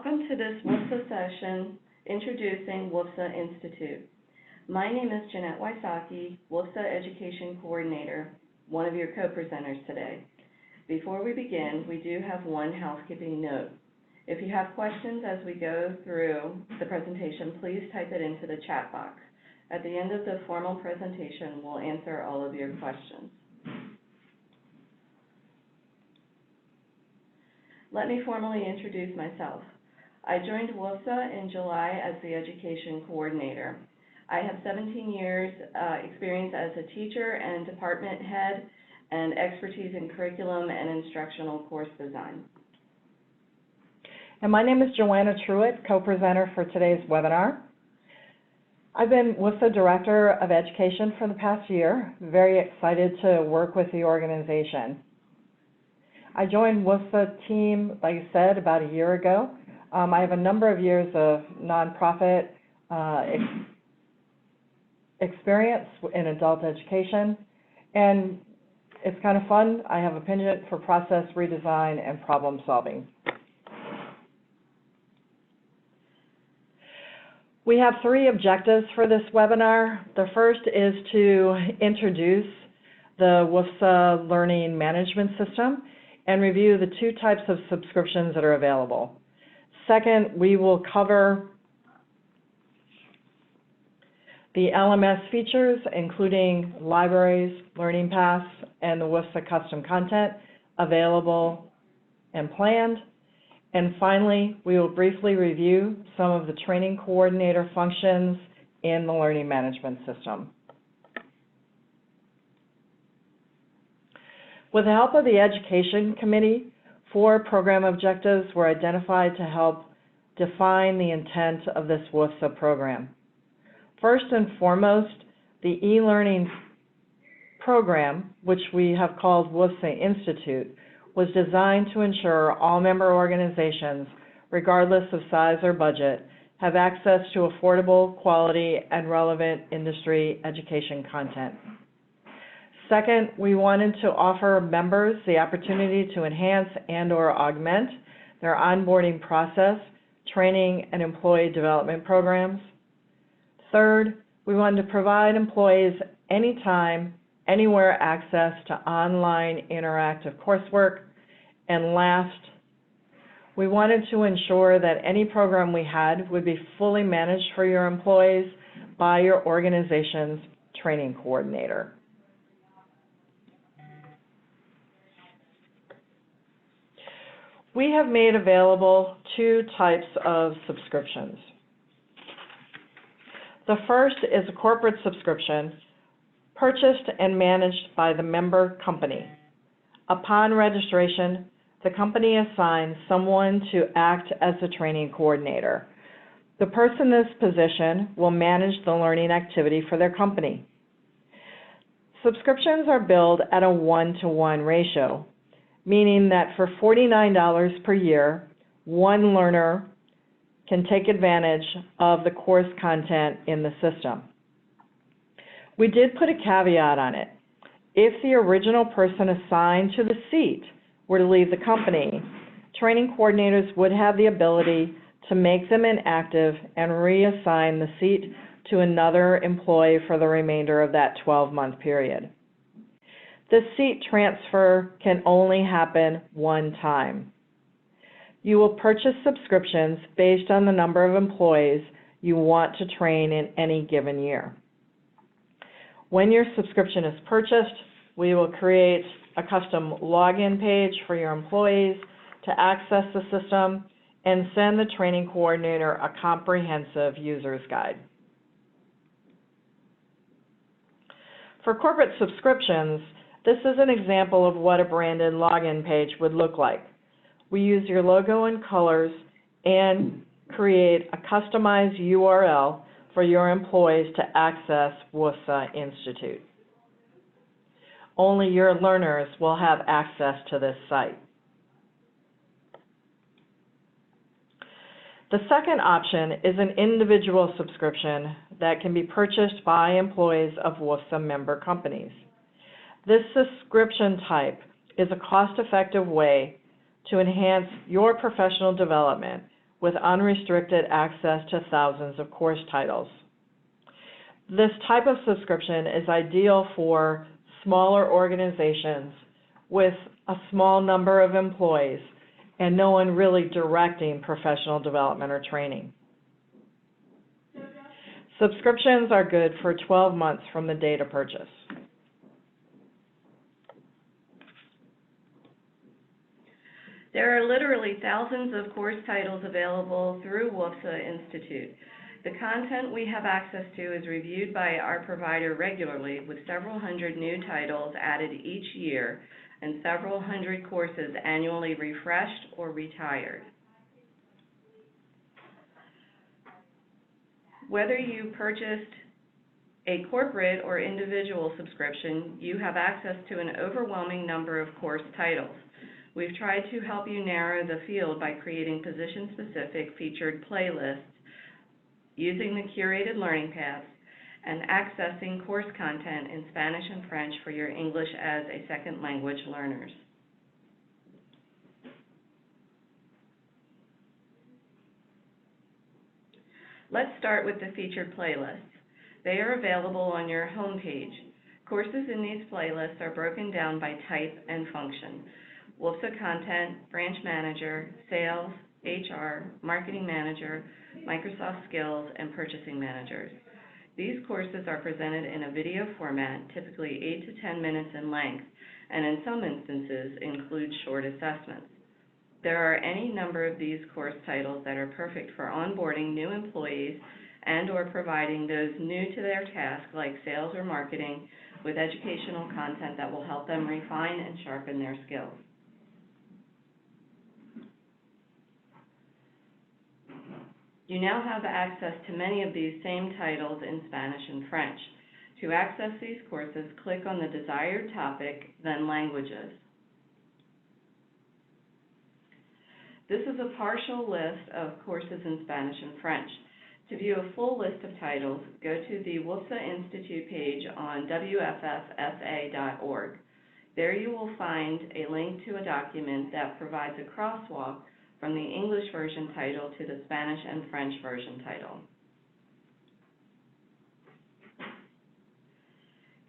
Welcome to this WFFSA session introducing WFFSA Institute. My name is Jeanette Wysocki, WFFSA Education Coordinator, one of your co-presenters today. Before we begin, we do have one housekeeping note. If you have questions as we go through the presentation, please type it into the chat box. At the end of the formal presentation, we'll answer all of your questions. Let me formally introduce myself. I joined WFFSA in July as the Education Coordinator. I have 17 years experience as a teacher and department head and expertise in curriculum and instructional course design. And my name is Joanna Truitt, co-presenter for today's webinar. I've been WFFSA Director of Education for the past year. Very excited to work with the organization. I joined WFFSA team, like I said, about a year ago. I have a number of years of nonprofit experience in adult education, and it's kind of fun. I have a penchant for process redesign and problem solving. We have three objectives for this webinar. The first is to introduce the WFFSA Learning Management System and review the two types of subscriptions that are available. Second, we will cover the LMS features, including libraries, learning paths, and the WFFSA custom content available and planned. And finally, we will briefly review some of the training coordinator functions in the learning management system. With the help of the Education Committee, 4 program objectives were identified to help define the intent of this WFFSA program. First and foremost, the e-learning program, which we have called WFFSA Institute, was designed to ensure all member organizations, regardless of size or budget, have access to affordable, quality, and relevant industry education content. Second, we wanted to offer members the opportunity to enhance and/or augment their onboarding process, training, and employee development programs. Third, we wanted to provide employees anytime, anywhere access to online interactive coursework. And last, we wanted to ensure that any program we had would be fully managed for your employees by your organization's training coordinator. We have made available 2 types of subscriptions. The first is a corporate subscription purchased and managed by the member company. Upon registration, the company assigns someone to act as the training coordinator. The person in this position will manage the learning activity for their company. Subscriptions are billed at a 1-to-1 ratio, meaning that for $49 per year, one learner can take advantage of the course content in the system. We did put a caveat on it. If the original person assigned to the seat were to leave the company, training coordinators would have the ability to make them inactive and reassign the seat to another employee for the remainder of that 12-month period. This seat transfer can only happen one time. You will purchase subscriptions based on the number of employees you want to train in any given year. When your subscription is purchased, we will create a custom login page for your employees to access the system and send the training coordinator a comprehensive user's guide. For corporate subscriptions, this is an example of what a branded login page would look like. We use your logo and colors and create a customized URL for your employees to access WFFSA Institute. Only your learners will have access to this site. The second option is an individual subscription that can be purchased by employees of WFFSA member companies. This subscription type is a cost-effective way to enhance your professional development with unrestricted access to thousands of course titles. This type of subscription is ideal for smaller organizations with a small number of employees and no one really directing professional development or training. Subscriptions are good for 12 months from the date of purchase. There are literally thousands of course titles available through WFFSA Institute. The content we have access to is reviewed by our provider regularly, with several hundred new titles added each year and several hundred courses annually refreshed or retired. Whether you purchased a corporate or individual subscription, you have access to an overwhelming number of course titles. We've tried to help you narrow the field by creating position-specific featured playlists, using the curated learning paths, and accessing course content in Spanish and French for your English as a second language learners. Let's start with the featured playlists. They are available on your homepage. Courses in these playlists are broken down by type and function: WFFSA Content, Branch Manager, Sales, HR, Marketing Manager, Microsoft Skills, and Purchasing Managers. These courses are presented in a video format, typically 8 to 10 minutes in length, and in some instances include short assessments. There are any number of these course titles that are perfect for onboarding new employees and/or providing those new to their task, like sales or marketing, with educational content that will help them refine and sharpen their skills. You now have access to many of these same titles in Spanish and French. To access these courses, click on the desired topic, then Languages. This is a partial list of courses in Spanish and French. To view a full list of titles, go to the WFFSA Institute page on WFFSA.org. There you will find a link to a document that provides a crosswalk from the English version title to the Spanish and French version title.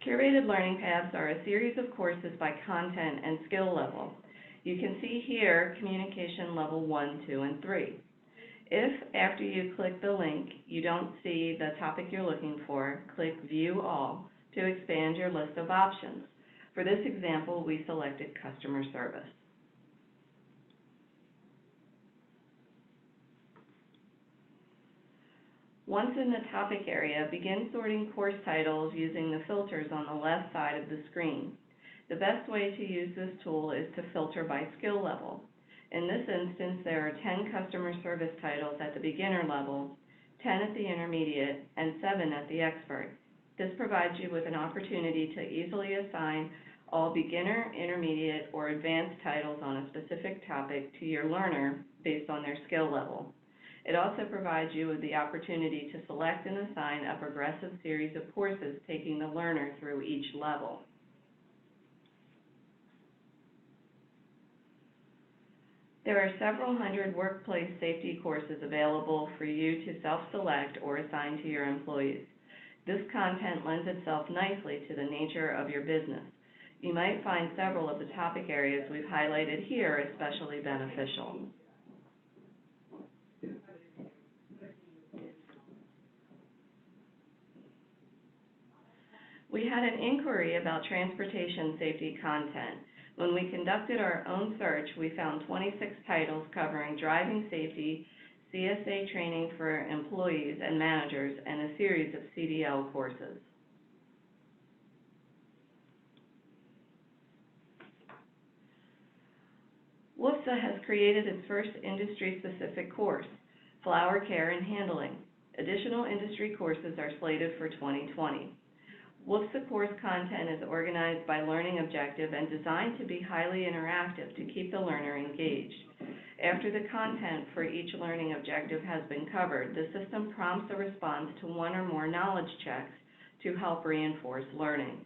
Curated learning paths are a series of courses by content and skill level. You can see here communication level 1, 2, and 3. If, after you click the link, you don't see the topic you're looking for, click View All to expand your list of options. For this example, we selected Customer Service. Once in the topic area, begin sorting course titles using the filters on the left side of the screen. The best way to use this tool is to filter by skill level. In this instance, there are 10 customer service titles at the beginner level, 10 at the intermediate, and 7 at the expert. This provides you with an opportunity to easily assign all beginner, intermediate, or advanced titles on a specific topic to your learner based on their skill level. It also provides you with the opportunity to select and assign a progressive series of courses taking the learner through each level. There are several hundred workplace safety courses available for you to self-select or assign to your employees. This content lends itself nicely to the nature of your business. You might find several of the topic areas we've highlighted here especially beneficial. We had an inquiry about transportation safety content. When we conducted our own search, we found 26 titles covering driving safety, CSA training for employees and managers, and a series of CDL courses. WFFSA has created its first industry-specific course, Flower Care and Handling. Additional industry courses are slated for 2020. WFFSA course content is organized by learning objective and designed to be highly interactive to keep the learner engaged. After the content for each learning objective has been covered, the system prompts a response to one or more knowledge checks to help reinforce learning.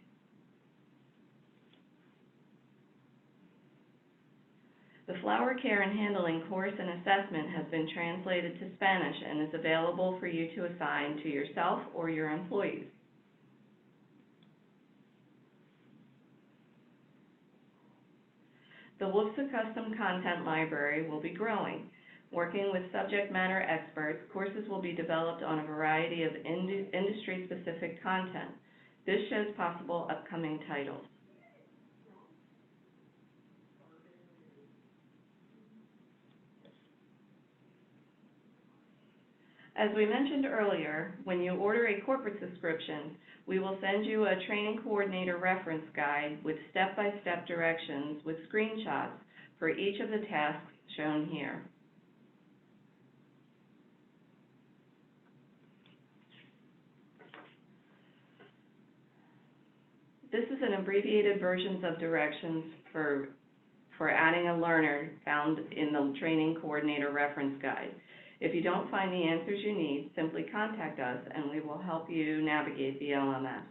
The Flower Care and Handling course and assessment has been translated to Spanish and is available for you to assign to yourself or your employees. The WFFSA Custom Content Library will be growing. Working with subject matter experts, courses will be developed on a variety of industry-specific content. This shows possible upcoming titles. As we mentioned earlier, when you order a corporate subscription, we will send you a training coordinator reference guide with step-by-step directions with screenshots for each of the tasks shown here. This is an abbreviated version of directions for adding a learner found in the training coordinator reference guide. If you don't find the answers you need, simply contact us and we will help you navigate the LMS.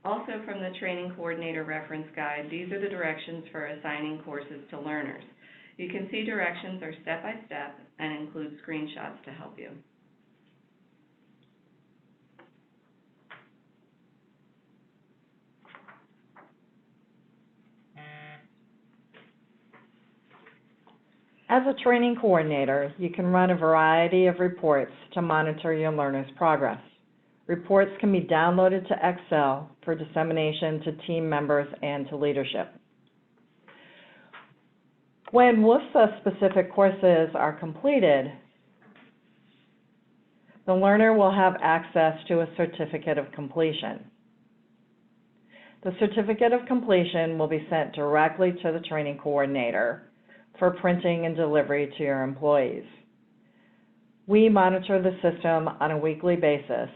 Also from the Training Coordinator Reference Guide, these are the directions for assigning courses to learners. You can see directions are step-by-step and include screenshots to help you. As a training coordinator, you can run a variety of reports to monitor your learners' progress. Reports can be downloaded to Excel for dissemination to team members and to leadership. When WFFSA-specific courses are completed, the learner will have access to a certificate of completion. The certificate of completion will be sent directly to the training coordinator for printing and delivery to your employees. We monitor the system on a weekly basis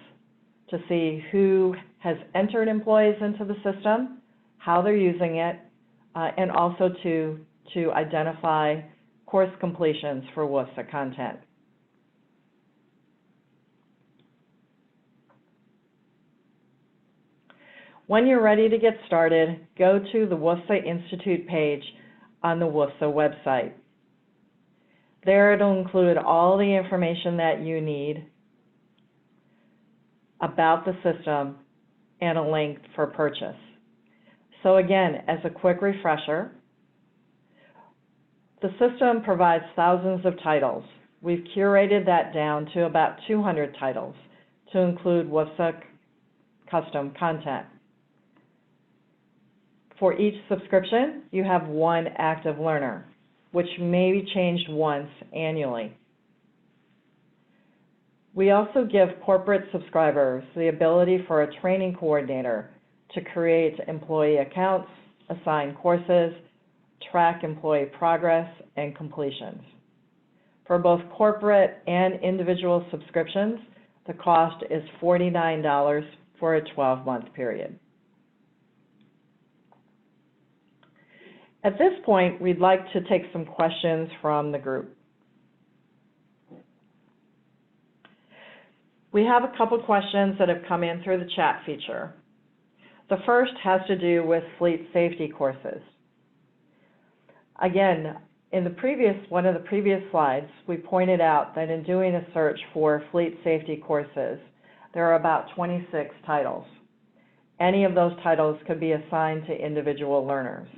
to see who has entered employees into the system, how they're using it, and also to identify course completions for WFFSA content. When you're ready to get started, go to the WFFSA Institute page on the WFFSA website. There it'll include all the information that you need about the system and a link for purchase. So again, as a quick refresher, the system provides thousands of titles. We've curated that down to about 200 titles to include WFFSA custom content. For each subscription, you have one active learner, which may be changed once annually. We also give corporate subscribers the ability for a training coordinator to create employee accounts, assign courses, track employee progress, and completions. For both corporate and individual subscriptions, the cost is $49 for a 12-month period. At this point, we'd like to take some questions from the group. We have a couple questions that have come in through the chat feature. The first has to do with fleet safety courses. Again, in one of the previous slides, we pointed out that in doing a search for fleet safety courses, there are about 26 titles. Any of those titles could be assigned to individual learners.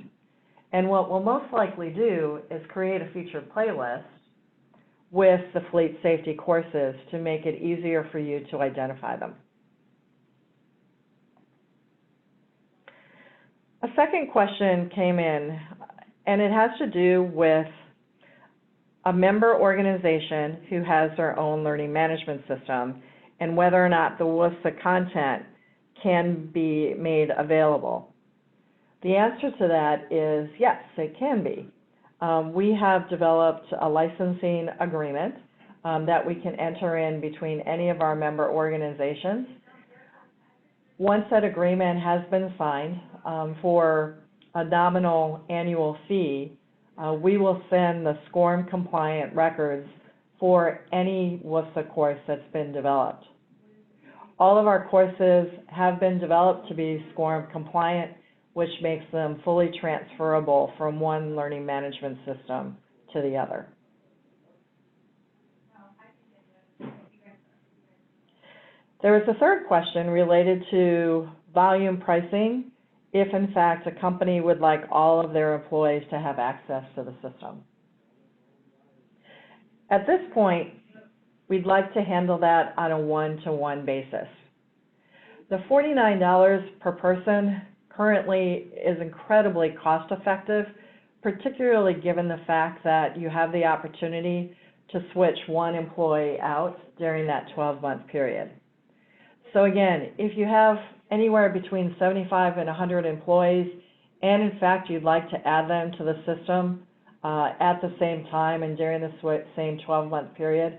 And what we'll most likely do is create a featured playlist with the fleet safety courses to make it easier for you to identify them. A second question came in, and it has to do with a member organization who has their own learning management system and whether or not the WFFSA content can be made available. The answer to that is yes, it can be. We have developed a licensing agreement that we can enter in between any of our member organizations. Once that agreement has been signed for a nominal annual fee, we will send the SCORM compliant records for any WFFSA course that's been developed. All of our courses have been developed to be SCORM compliant. which makes them fully transferable from one learning management system to the other. There was a third question related to volume pricing, if in fact a company would like all of their employees to have access to the system. At this point, we'd like to handle that on a one-to-one basis. The $49 per person currently is incredibly cost-effective, particularly given the fact that you have the opportunity to switch one employee out during that 12-month period. So again, if you have anywhere between 75 and 100 employees, and in fact you'd like to add them to the system at the same time and during the same 12-month period,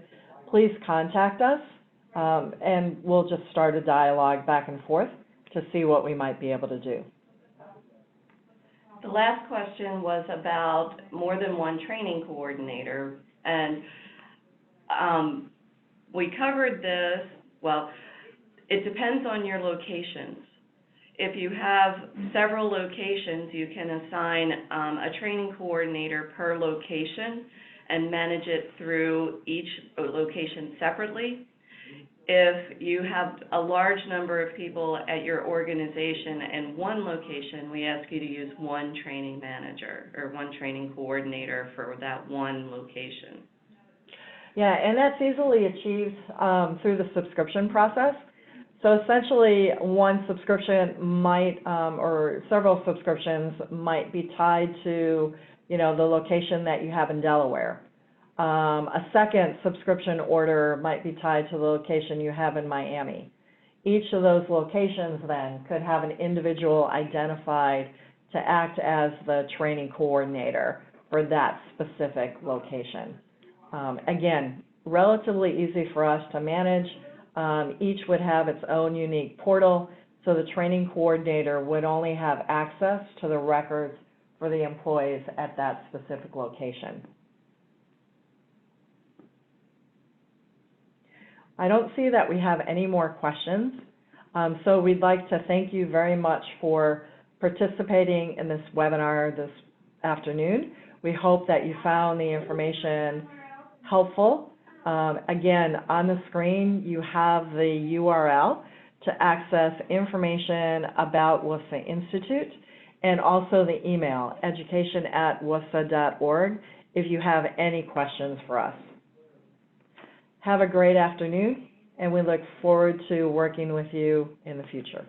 please contact us and we'll just start a dialogue back and forth to see what we might be able to do. The last question was about more than one training coordinator, and we covered this. Well, it depends on your locations. If you have several locations, you can assign a training coordinator per location and manage it through each location separately. If you have a large number of people at your organization in one location, we ask you to use one training manager or one training coordinator for that one location. Yeah, and that's easily achieved through the subscription process. So essentially, one subscription might, or several subscriptions might be tied to, the location that you have in Delaware. A second subscription order might be tied to the location you have in Miami. Each of those locations then could have an individual identified to act as the training coordinator for that specific location. Again, relatively easy for us to manage. Each would have its own unique portal, so the training coordinator would only have access to the records for the employees at that specific location. I don't see that we have any more questions, so we'd like to thank you very much for participating in this webinar this afternoon. We hope that you found the information helpful. Again, on the screen, you have the URL to access information about WFFSA Institute and also the email, education@wfsa.org, if you have any questions for us. Have a great afternoon, and we look forward to working with you in the future.